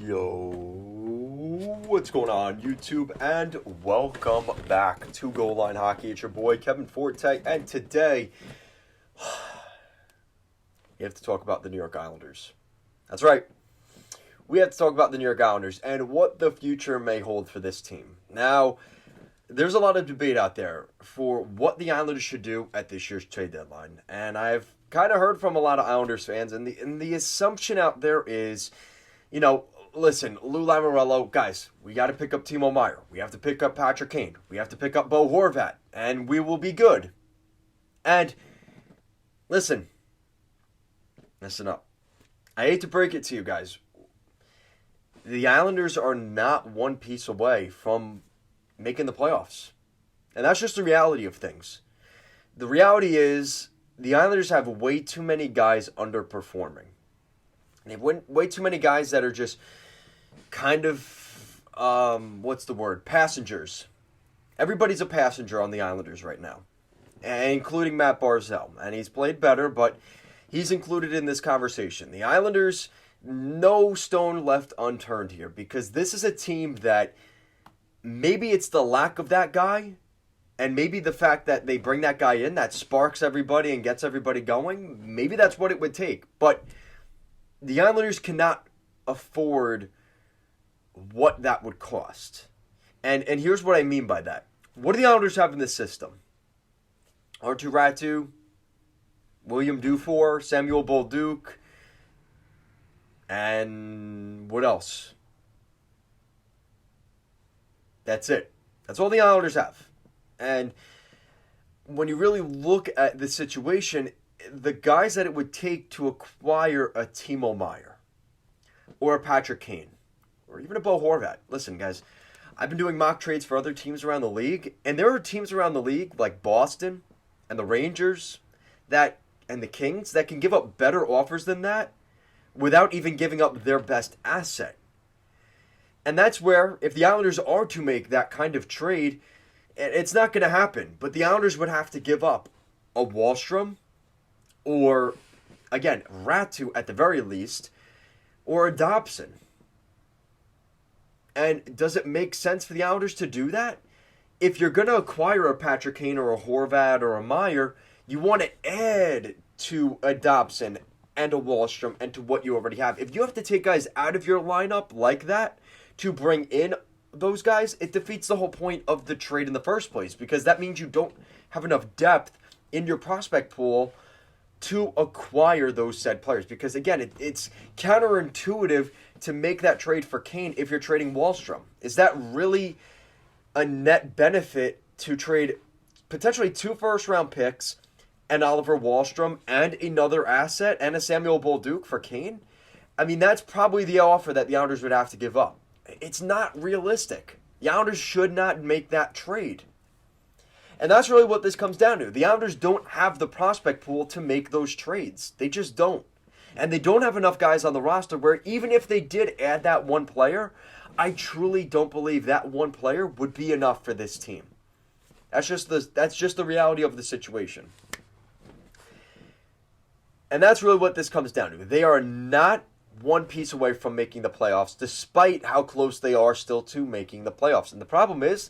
Yo, what's going on, YouTube? And welcome back to Goal Line Hockey. It's your boy Kevin Forte, and today we have to talk about the New York Islanders. That's right. We have to talk about the New York Islanders and what the future may hold for this team. Now, there's a lot of debate out there for what the Islanders should do at this year's trade deadline, and I've kind of heard from a lot of Islanders fans, and the assumption out there is, listen, Lou Lamoriello, guys, we got to pick up Timo Meier. We have to pick up Patrick Kane. We have to pick up Bo Horvat, and we will be good. And listen up. I hate to break it to you guys. The Islanders are not one piece away from making the playoffs. And that's just the reality of things. The reality is the Islanders have way too many guys underperforming. They have way too many guys that are just kind of, passengers. Everybody's a passenger on the Islanders right now, including Matt Barzal. And he's played better, but he's included in this conversation. The Islanders, no stone left unturned here, because this is a team that maybe it's the lack of that guy, and maybe the fact that they bring that guy in that sparks everybody and gets everybody going. Maybe that's what it would take. But the Islanders cannot afford what that would cost. And here's what I mean by that. What do the Islanders have in this system? Arttu Räty, William Dufour, Samuel Bolduc, and what else? That's it. That's all the Islanders have. And when you really look at the situation, the guys that it would take to acquire a Timo Meier or a Patrick Kane or even a Bo Horvat. Listen, guys, I've been doing mock trades for other teams around the league, and there are teams around the league like Boston and the Rangers and the Kings that can give up better offers than that without even giving up their best asset. And that's where, if the Islanders are to make that kind of trade, it's not going to happen. But the Islanders would have to give up a Wallstrom, or, again, Räty at the very least, or a Dobson. And does it make sense for the Islanders to do that? If you're going to acquire a Patrick Kane or a Horvat or a Meier, you want to add to a Dobson and a Wallstrom and to what you already have. If you have to take guys out of your lineup like that to bring in those guys, it defeats the whole point of the trade in the first place, because that means you don't have enough depth in your prospect pool to acquire those said players. Because again, it's counterintuitive to make that trade for Kane if you're trading Wallstrom. Is that really a net benefit to trade potentially 2 first-round picks and Oliver Wallstrom and another asset and a Samuel Bolduc for Kane? I mean, that's probably the offer that the Islanders would have to give up. It's not realistic. The Islanders should not make that trade. And that's really what this comes down to. The Islanders don't have the prospect pool to make those trades. They just don't. And they don't have enough guys on the roster where even if they did add that one player, I truly don't believe that one player would be enough for this team. That's just the reality of the situation. And that's really what this comes down to. They are not one piece away from making the playoffs, despite how close they are still to making the playoffs. And the problem is,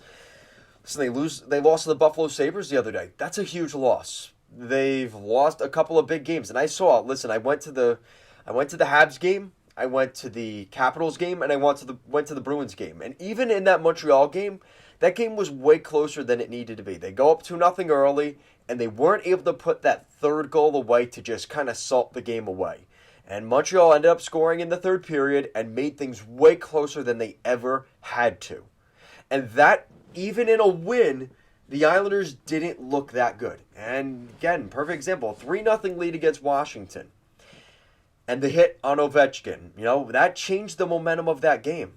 listen, they lost to the Buffalo Sabres the other day. That's a huge loss. They've lost a couple of big games. And I went to the Habs game, I went to the Capitals game, and I went to the Bruins game. And even in that Montreal game, that game was way closer than it needed to be. They go up 2-0 early, and they weren't able to put that third goal away to just kind of salt the game away. And Montreal ended up scoring in the third period and made things way closer than they ever had to. And that, even in a win, the Islanders didn't look that good. And again, perfect example, 3-0 lead against Washington. And the hit on Ovechkin, that changed the momentum of that game.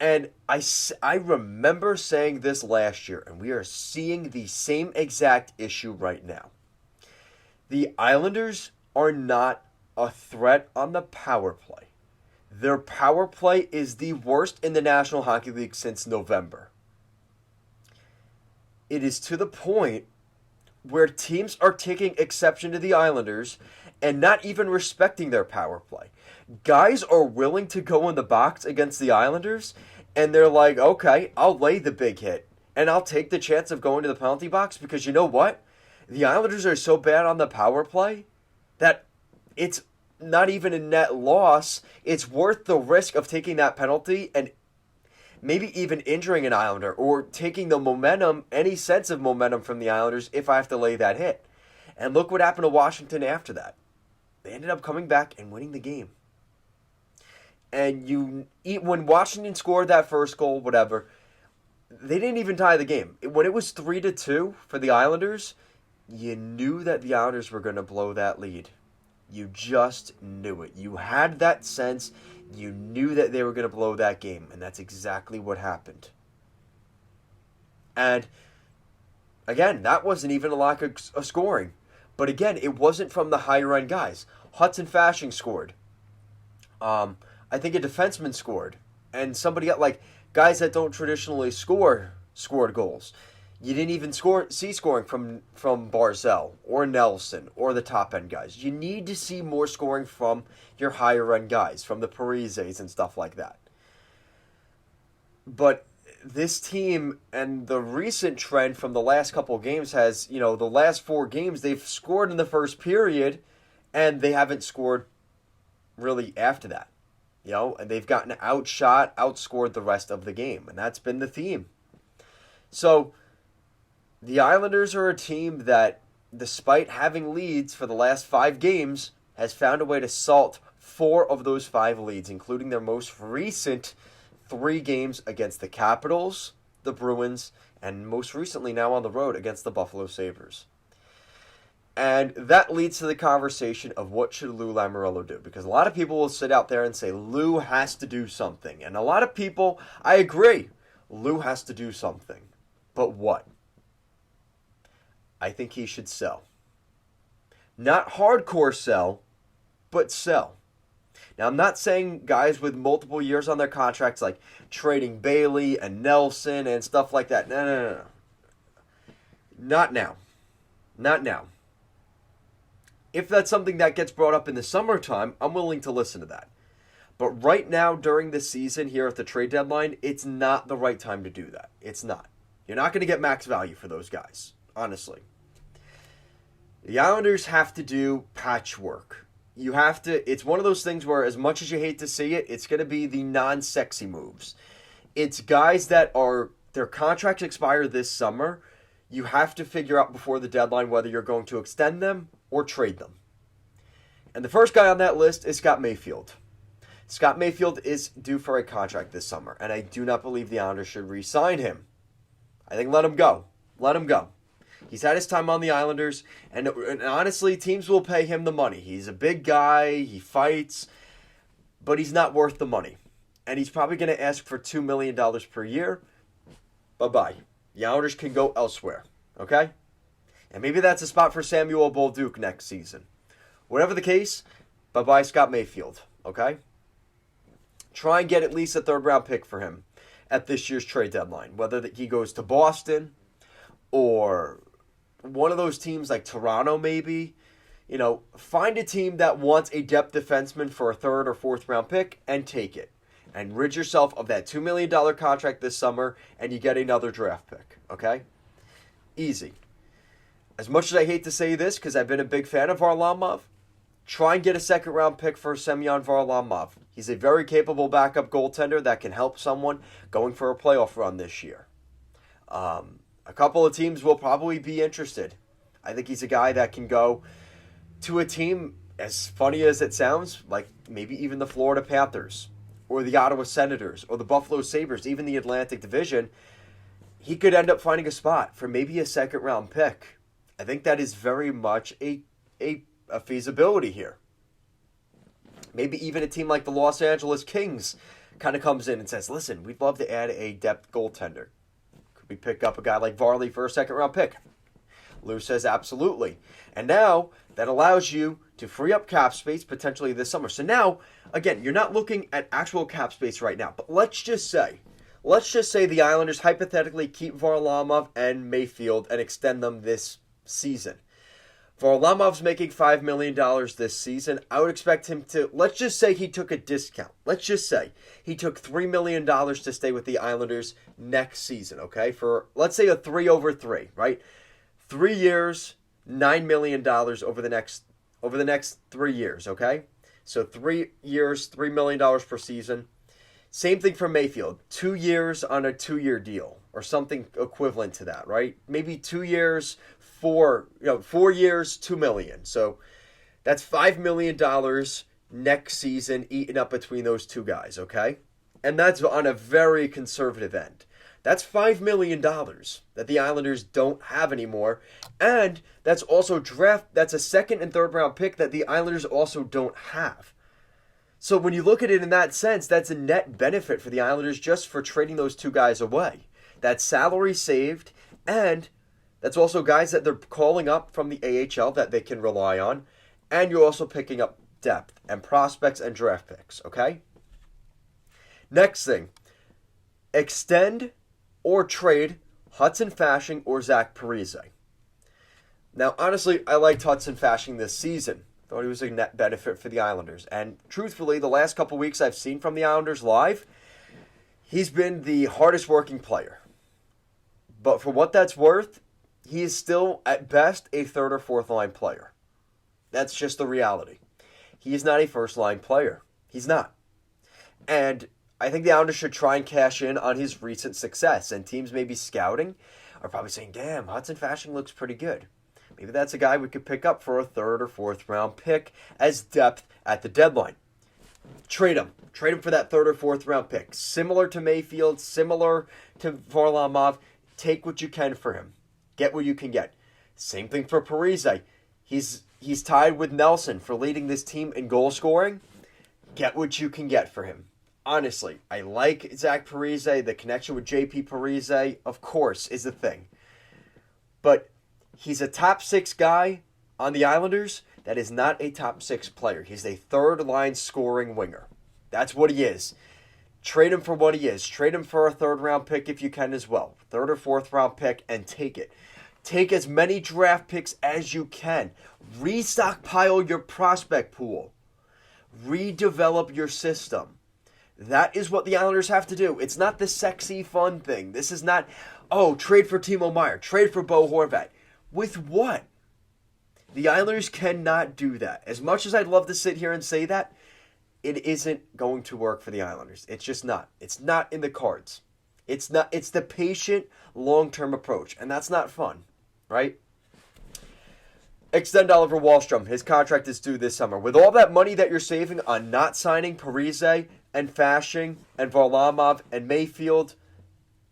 And I remember saying this last year, and we are seeing the same exact issue right now. The Islanders are not a threat on the power play. Their power play is the worst in the National Hockey League since November. It is to the point where teams are taking exception to the Islanders and not even respecting their power play. Guys are willing to go in the box against the Islanders, and they're like, okay, I'll lay the big hit, and I'll take the chance of going to the penalty box because you know what? The Islanders are so bad on the power play that it's not even a net loss. It's worth the risk of taking that penalty and maybe even injuring an Islander or taking the momentum, any sense of momentum from the Islanders if I have to lay that hit. And look what happened to Washington after that. They ended up coming back and winning the game. And when Washington scored that first goal, whatever, they didn't even tie the game. When it was 3-2 for the Islanders, you knew that the Islanders were going to blow that lead. You just knew it. You had that sense. You knew that they were going to blow that game. And that's exactly what happened. And again, that wasn't even a lack of scoring. But again, it wasn't from the higher end guys. Hudson Fasching scored. I think a defenseman scored. And somebody got guys that don't traditionally scored goals. You didn't even see scoring from Barzell or Nelson or the top end guys. You need to see more scoring from your higher end guys, from the Parises and stuff like that. But this team and the recent trend from the last couple of games has, the last 4 games, they've scored in the first period and they haven't scored really after that. And they've gotten outscored the rest of the game. And that's been the theme. So the Islanders are a team that, despite having leads for the last 5 games, has found a way to salt 4 of those 5 leads, including their most recent 3 games against the Capitals, the Bruins, and most recently now on the road against the Buffalo Sabres. And that leads to the conversation of what should Lou Lamoriello do? Because a lot of people will sit out there and say, Lou has to do something. And a lot of people, I agree, Lou has to do something. But what? I think he should sell. Not hardcore sell, but sell. Now, I'm not saying guys with multiple years on their contracts, like trading Bailey and Nelson and stuff like that. No. Not now. Not now. If that's something that gets brought up in the summertime, I'm willing to listen to that. But right now, during the season here at the trade deadline, it's not the right time to do that. It's not. You're not going to get max value for those guys, honestly. The Islanders have to do patchwork. You have to, it's one of those things where, as much as you hate to see it, it's going to be the non-sexy moves. It's guys that their contracts expire this summer. You have to figure out before the deadline whether you're going to extend them or trade them. And the first guy on that list is Scott Mayfield. Scott Mayfield is due for a contract this summer, and I do not believe the Islanders should re-sign him. I think let him go. Let him go. He's had his time on the Islanders, and honestly, teams will pay him the money. He's a big guy, he fights, but he's not worth the money. And he's probably going to ask for $2 million per year. Bye-bye. The Islanders can go elsewhere, okay? And maybe that's a spot for Samuel Bolduc next season. Whatever the case, bye-bye Scott Mayfield, okay? Try and get at least a third-round pick for him at this year's trade deadline, whether he goes to Boston or one of those teams like Toronto maybe. Find a team that wants a depth defenseman for a 3rd or 4th round pick and take it. And rid yourself of that $2 million contract this summer and you get another draft pick, okay? Easy. As much as I hate to say this because I've been a big fan of Varlamov, try and get a 2nd round pick for Semyon Varlamov. He's a very capable backup goaltender that can help someone going for a playoff run this year. A couple of teams will probably be interested. I think he's a guy that can go to a team, as funny as it sounds, like maybe even the Florida Panthers or the Ottawa Senators or the Buffalo Sabres, even the Atlantic Division. He could end up finding a spot for maybe a 2nd round pick. I think that is very much a feasibility here. Maybe even a team like the Los Angeles Kings kind of comes in and says, listen, we'd love to add a depth goaltender. Could we pick up a guy like Varley for a 2nd round pick? Lou says absolutely. And now that allows you to free up cap space potentially this summer. So now, again, you're not looking at actual cap space right now. But let's just say the Islanders hypothetically keep Varlamov and Mayfield and extend them this season. Varlamov's making $5 million this season. I would expect him to, let's just say he took a discount. Let's just say he took $3 million to stay with the Islanders next season, okay? For, let's say, a 3/3, right? 3 years, $9 million over the next 3 years, okay? So 3 years, $3 million per season. Same thing for Mayfield. 2 years on a 2-year deal or something equivalent to that, right? Maybe 2 years, 4 years, $2 million. So that's $5 million next season eaten up between those two guys, okay? And that's on a very conservative end. That's $5 million that the Islanders don't have anymore. And that's also that's a second and third round pick that the Islanders also don't have. So when you look at it in that sense, that's a net benefit for the Islanders just for trading those two guys away. That's salary saved, and that's also guys that they're calling up from the AHL that they can rely on. And you're also picking up depth and prospects and draft picks, okay? Next thing, extend or trade Hudson Fasching or Zach Parise. Now, honestly, I liked Hudson Fasching this season. Thought he was a net benefit for the Islanders. And truthfully, the last couple weeks I've seen from the Islanders live, he's been the hardest working player. But for what that's worth, he is still, at best, a third or fourth line player. That's just the reality. He is not a first line player. He's not. And I think the Islanders should try and cash in on his recent success. And teams maybe scouting are probably saying, damn, Hudson Fasching looks pretty good. Maybe that's a guy we could pick up for a third or fourth round pick as depth at the deadline. Trade him. Trade him for that third or fourth round pick. Similar to Mayfield, similar to Varlamov. Take what you can for him. Get what you can get. Same thing for Parise. He's tied with Nelson for leading this team in goal scoring. Get what you can get for him. Honestly, I like Zach Parise. The connection with JP Parise, of course, is a thing. But he's a top 6 guy on the Islanders that is not a top 6 player. He's a third-line scoring winger. That's what he is. Trade him for what he is. Trade him for a third-round pick if you can as well. Third or fourth-round pick, and take it. Take as many draft picks as you can. Restockpile your prospect pool. Redevelop your system. That is what the Islanders have to do. It's not the sexy, fun thing. This is not, trade for Timo Meier. Trade for Bo Horvat. With what? The Islanders cannot do that. As much as I'd love to sit here and say that, it isn't going to work for the Islanders. It's just not. It's not in the cards. It's not. It's the patient, long-term approach, and that's not fun, right? Extend Oliver Wallstrom. His contract is due this summer. With all that money that you're saving on not signing Parise and Fasching and Varlamov and Mayfield,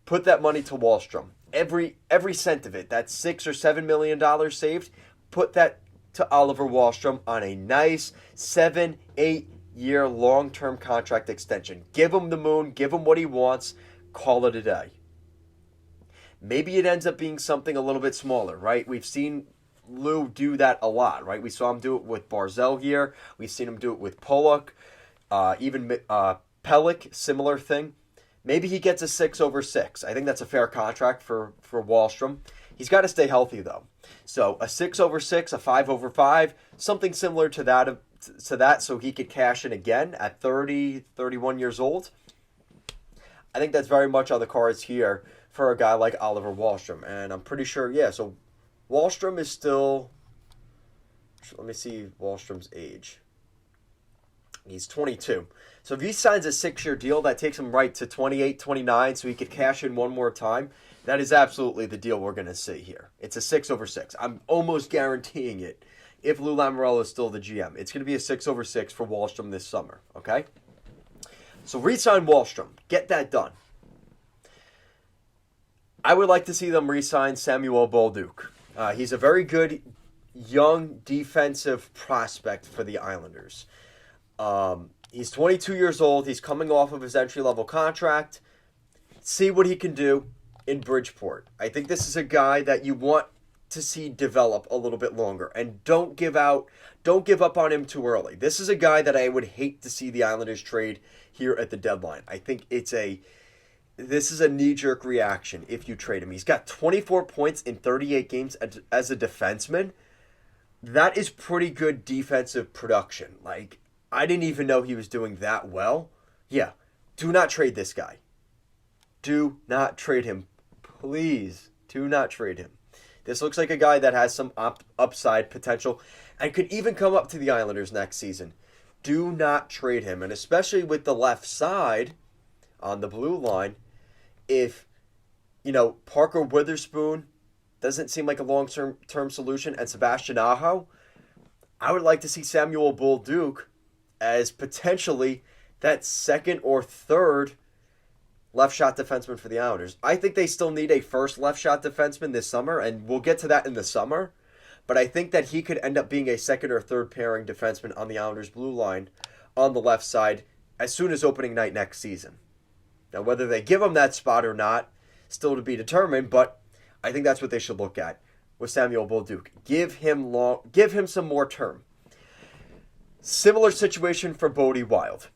put that money to Wallstrom. Every cent of it, that $6 or $7 million saved, put that to Oliver Wallstrom on a nice 7-8 year long-term contract extension. Give him the moon, give him what he wants, call it a day. Maybe it ends up being something a little bit smaller, right? We've seen Lou do that a lot, right? We saw him do it with Barzal here. We've seen him do it with Bolduc, even Pellick, similar thing. Maybe he gets a 6/6. I think that's a fair contract for Wallstrom. He's got to stay healthy, though. So a 6/6, a 5/5, something similar to that, so he could cash in again at 30, 31 years old. I think that's very much on the cards here for a guy like Oliver Wallstrom. And I'm pretty sure, so Wallstrom is still, let me see Wallstrom's age. He's 22. So if he signs a 6-year deal, that takes him right to 28, 29, so he could cash in one more time. That is absolutely the deal we're going to see here. It's a 6/6. I'm almost guaranteeing it. If Lou Lamoriello is still the GM, it's going to be a 6/6 for Wallstrom this summer, okay? So re-sign Wallstrom. Get that done. I would like to see them re-sign Samuel Bolduc. He's a very good young defensive prospect for the Islanders. He's 22 years old. He's coming off of his entry-level contract. See what he can do in Bridgeport. I think this is a guy that you want to see develop a little bit longer. And don't give up on him too early. This is a guy that I would hate to see the Islanders trade here at the deadline. I think this is a knee-jerk reaction if you trade him. He's got 24 points in 38 games as a defenseman. that is pretty good defensive production. Like, I didn't even know he was doing that well. Yeah, do not trade this guy. Do not trade him. Please, do not trade him. This looks like a guy that has some upside potential and could even come up to the Islanders next season. Do not trade him. And especially with the left side on the blue line, if, Parker Witherspoon doesn't seem like a long-term solution, and Sebastian Aho, I would like to see Samuel Bolduc as potentially that second or third left-shot defenseman for the Islanders. I think they still need a first left-shot defenseman this summer, and we'll get to that in the summer. But I think that he could end up being a second or third pairing defenseman on the Islanders' blue line on the left side as soon as opening night next season. Now, whether they give him that spot or not, still to be determined, but I think that's what they should look at with Samuel Bolduc. Give him some more term. Similar situation for Bodie Wild.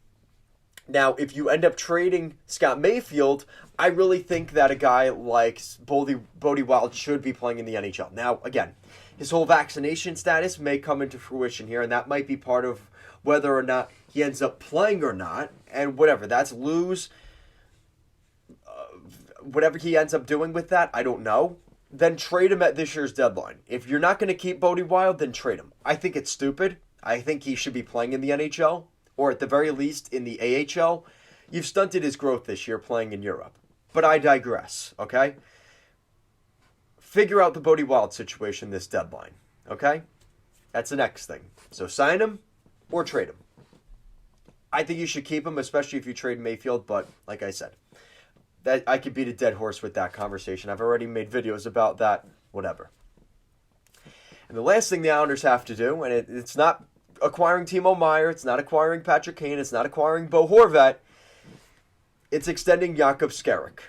Now, if you end up trading Scott Mayfield, I really think that a guy like Bodie Wild should be playing in the NHL. Now, again, his whole vaccination status may come into fruition here, and that might be part of whether or not he ends up playing or not, and whatever. That's lose. Whatever he ends up doing with that, I don't know. Then trade him at this year's deadline. If you're not going to keep Bodie Wild, then trade him. I think it's stupid. I think he should be playing in the NHL, or at the very least in the AHL. You've stunted his growth this year playing in Europe. But I digress, okay? Figure out the Bodie Wild situation this deadline, okay? That's the next thing. So sign him or trade him. I think you should keep him, especially if you trade Mayfield, but like I said, that I could beat a dead horse with that conversation. I've already made videos about that, whatever. And the last thing the Islanders have to do, and it's not acquiring Timo Meier, it's not acquiring Patrick Kane, it's not acquiring Bo Horvat, it's extending Jakub Skerrick.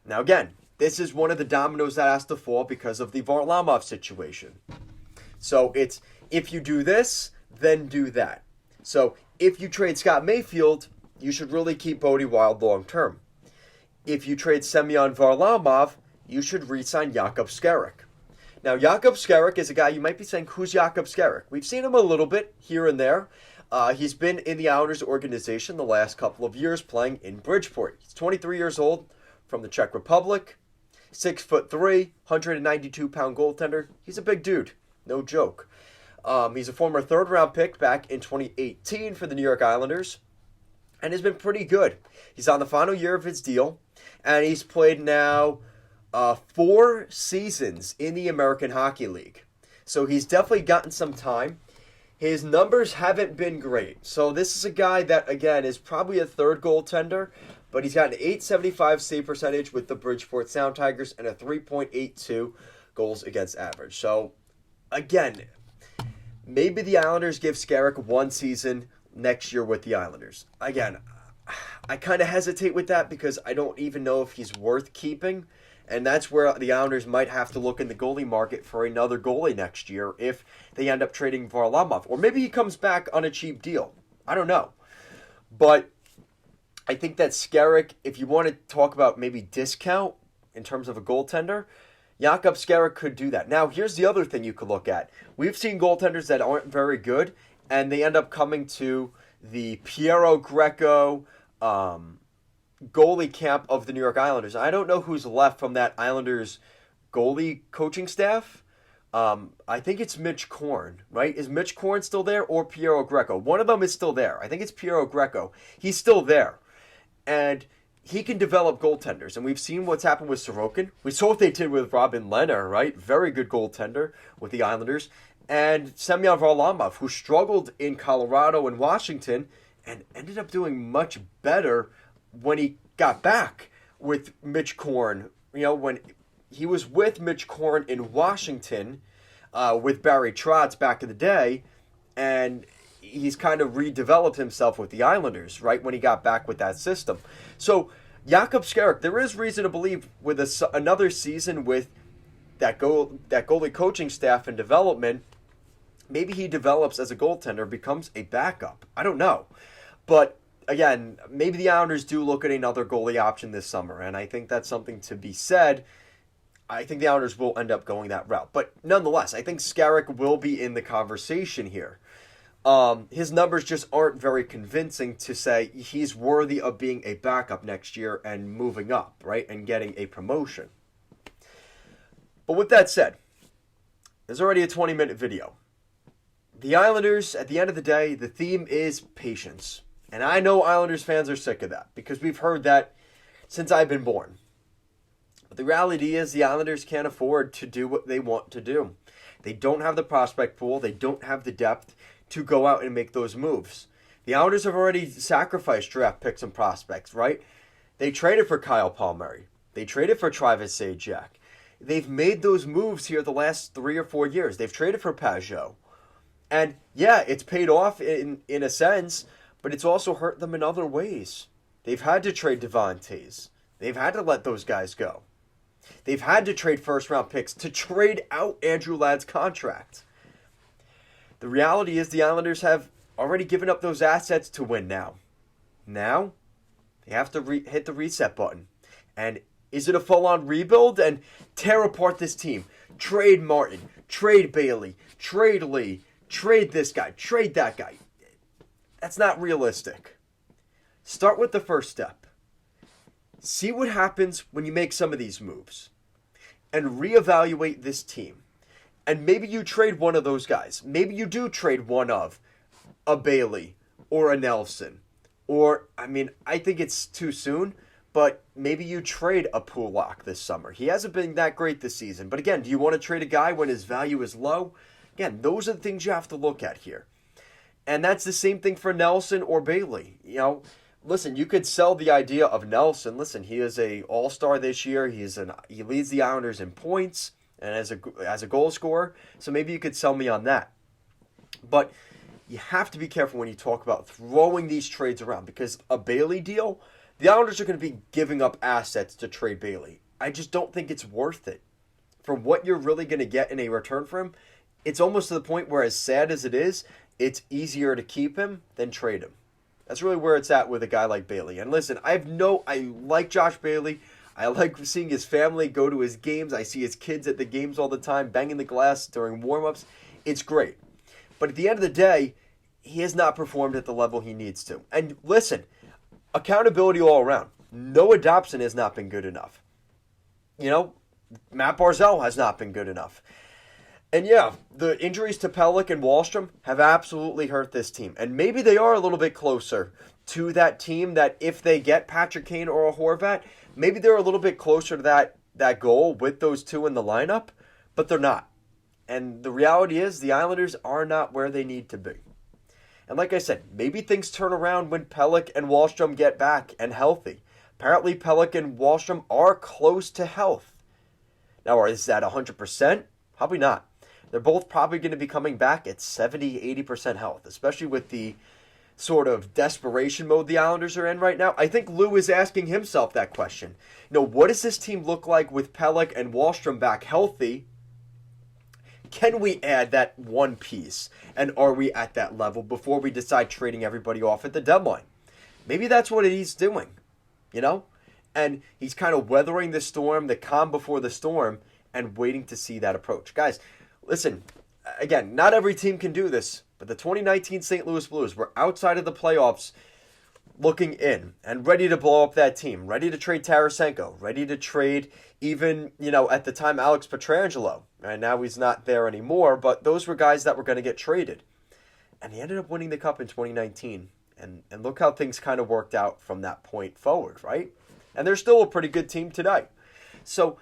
Now again, this is one of the dominoes that has to fall because of the Varlamov situation. So it's, if you do this, then do that. So if you trade Scott Mayfield, you should really keep Bodie Wild long term. If you trade Semyon Varlamov, you should re-sign Jakub Skerrick. Now, Jakub Skerrick is a guy, you might be saying, who's Jakub Skerrick? We've seen him a little bit here and there. He's been in the Islanders organization the last couple of years playing in Bridgeport. He's 23 years old, from the Czech Republic, 6'3", 192-pound goaltender. He's a big dude, no joke. He's a former third-round pick back in 2018 for the New York Islanders, and has been pretty good. He's on the final year of his deal, and he's played now 4 seasons in the American Hockey League. So he's definitely gotten some time. His numbers haven't been great. So this is a guy that, again, is probably a third goaltender, but he's got an .875 save percentage with the Bridgeport Sound Tigers and a 3.82 goals against average. So, again, maybe the Islanders give Skerrick 1 season next year with the Islanders. Again, I kind of hesitate with that because I don't even know if he's worth keeping. And that's where the Islanders might have to look in the goalie market for another goalie next year if they end up trading Varlamov. Or maybe he comes back on a cheap deal. I don't know. But I think that Skerrick, if you want to talk about maybe discount in terms of a goaltender, Jakub Skerrick could do that. Now, here's the other thing you could look at. We've seen goaltenders that aren't very good, and they end up coming to the Piero Greco goalie camp of the New York Islanders. I don't know who's left from that Islanders goalie coaching staff. I think it's Mitch Korn, right? Is Mitch Korn still there or Piero Greco? One of them is still there. I think it's Piero Greco. He's still there. And he can develop goaltenders. And we've seen what's happened with Sorokin. We saw what they did with Robin Lehner, right? Very good goaltender with the Islanders. And Semyon Varlamov, who struggled in Colorado and Washington and ended up doing much better when he got back with Mitch Korn. You know, when he was with Mitch Korn in Washington with Barry Trotz back in the day, and he's kind of redeveloped himself with the Islanders, right, when he got back with that system. So, Jakub Skerrick, there is reason to believe with another season with that goalie coaching staff and development, maybe he develops as a goaltender, becomes a backup. I don't know. But again, maybe the Islanders do look at another goalie option this summer, and I think that's something to be said. I think the Islanders will end up going that route. But nonetheless, I think Skerrick will be in the conversation here. His numbers just aren't very convincing to say he's worthy of being a backup next year and moving up, right? And getting a promotion. But with that said, there's already a 20-minute video. The Islanders, at the end of the day, the theme is patience. And I know Islanders fans are sick of that because we've heard that since I've been born. But the reality is the Islanders can't afford to do what they want to do. They don't have the prospect pool. They don't have the depth to go out and make those moves. The Islanders have already sacrificed draft picks and prospects, right? They traded for Kyle Palmieri. They traded for Travis Zajac. They've made those moves here the last 3 or 4 years. They've traded for Pajot. And yeah, it's paid off in a sense, but it's also hurt them in other ways. They've had to trade Devontae's. They've had to let those guys go. They've had to trade first-round picks to trade out Andrew Ladd's contract. The reality is the Islanders have already given up those assets to win now. Now, they have to hit the reset button. And is it a full-on rebuild and tear apart this team? Trade Martin, trade Bailey, trade Lee, trade this guy, trade that guy. That's not realistic. Start with the first step. See what happens when you make some of these moves. And reevaluate this team. And maybe you trade one of those guys. Maybe you do trade one of a Bailey or a Nelson. Or, I think it's too soon, but maybe you trade a Pulock this summer. He hasn't been that great this season. But again, do you want to trade a guy when his value is low? Again, those are the things you have to look at here. And that's the same thing for Nelson or Bailey. Listen, you could sell the idea of Nelson. Listen, he is a all-star this year. He leads the Islanders in points and as a goal scorer. So maybe you could sell me on that. But you have to be careful when you talk about throwing these trades around because a Bailey deal, the Islanders are going to be giving up assets to trade Bailey. I just don't think it's worth it. For what you're really going to get in a return for him, it's almost to the point where, as sad as it is, it's easier to keep him than trade him. That's really where it's at with a guy like Bailey. And listen, I like Josh Bailey. I like seeing his family go to his games. I see his kids at the games all the time, banging the glass during warm-ups. It's great. But at the end of the day, he has not performed at the level he needs to. And listen, accountability all around. Noah Dobson has not been good enough. Matt Barzal has not been good enough. And yeah, the injuries to Pelech and Wallstrom have absolutely hurt this team. And maybe they are a little bit closer to that team that if they get Patrick Kane or a Horvat, maybe they're a little bit closer to that goal with those two in the lineup, but they're not. And the reality is the Islanders are not where they need to be. And like I said, maybe things turn around when Pelech and Wallstrom get back and healthy. Apparently Pelech and Wallstrom are close to health. Now, is that 100%? Probably not. They're both probably going to be coming back at 70-80% health, especially with the sort of desperation mode the Islanders are in right now. I think Lou is asking himself that question. What does this team look like with Pelech and Wallstrom back healthy? Can we add that one piece? And are we at that level before we decide trading everybody off at the deadline? Maybe that's what he's doing, And he's kind of weathering the storm, the calm before the storm, and waiting to see that approach. Guys, listen, again, not every team can do this, but the 2019 St. Louis Blues were outside of the playoffs looking in and ready to blow up that team, ready to trade Tarasenko, ready to trade even, at the time, Alex Pietrangelo. And now he's not there anymore, but those were guys that were going to get traded. And he ended up winning the Cup in 2019. And look how things kind of worked out from that point forward, right? And they're still a pretty good team today. So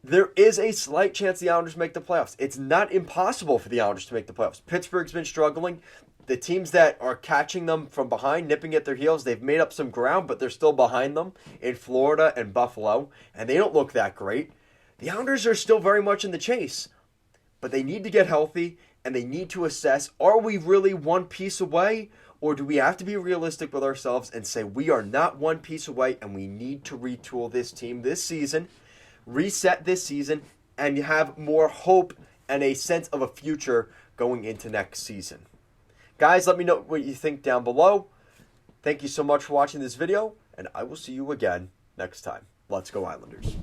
there is a slight chance the Islanders make the playoffs. It's not impossible for the Islanders to make the playoffs. Pittsburgh's been struggling. The teams that are catching them from behind, nipping at their heels, they've made up some ground, but they're still behind them in Florida and Buffalo, and they don't look that great. The Islanders are still very much in the chase, but they need to get healthy, and they need to assess, are we really one piece away, or do we have to be realistic with ourselves and say we are not one piece away, and we need to retool this team this season, reset this season, and have more hope and a sense of a future going into next season. Guys, let me know what you think down below. Thank you so much for watching this video, and I will see you again next time. Let's go Islanders.